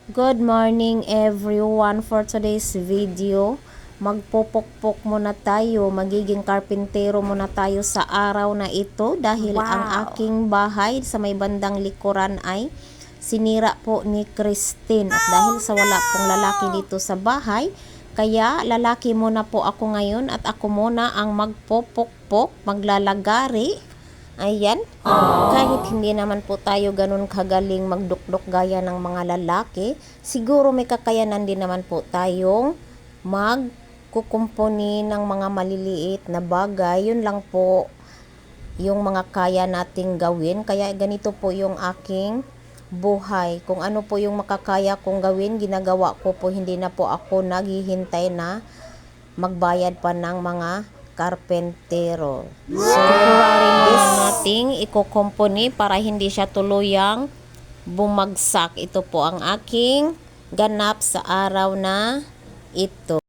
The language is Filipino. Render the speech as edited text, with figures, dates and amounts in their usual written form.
Good morning everyone. For today's video, magpupukpok muna tayo, magiging karpintero muna tayo sa araw na ito dahil ang aking bahay sa may bandang likuran ay sinira po ni Christine at dahil sa wala pong lalaki dito sa bahay, kaya lalaki muna po ako ngayon at ako muna ang magpupukpok, maglalagari. Ayan, kahit hindi naman po tayo ganun kagaling magdukdok gaya ng mga lalaki, siguro may kakayanan din naman po tayong magkukumpuni ng mga maliliit na bagay. Yun lang po yung mga kaya nating gawin. Kaya ganito po yung aking buhay. Kung ano po yung makakaya kong gawin, ginagawa ko po. Hindi na po ako naghihintay na magbayad pa ng mga karpentero. So, nating ikukumpuni para hindi siya tuluyang bumagsak. Ito po ang aking ganap sa araw na ito.